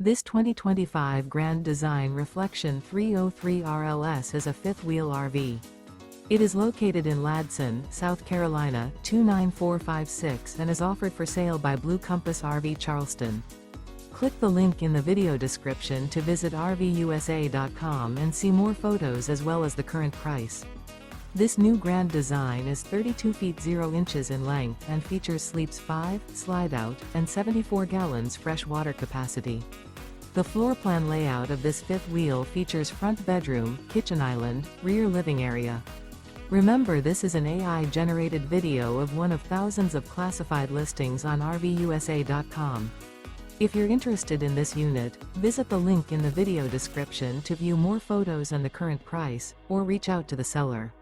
This 2025 Grand Design Reflection 303 RLS is a fifth-wheel RV. It is located in Ladson, South Carolina, 29456 and is offered for sale by Blue Compass RV Charleston. Click the link in the video description to visit RVUSA.com and see more photos as well as the current price. This new Grand Design is 32 feet 0 inches in length and features sleeps 5, slide-out, and 74 gallons fresh water capacity. The floor plan layout of this fifth wheel features front bedroom, kitchen island, rear living area. Remember, this is an AI-generated video of one of thousands of classified listings on RVUSA.com. If you're interested in this unit, visit the link in the video description to view more photos and the current price, or reach out to the seller.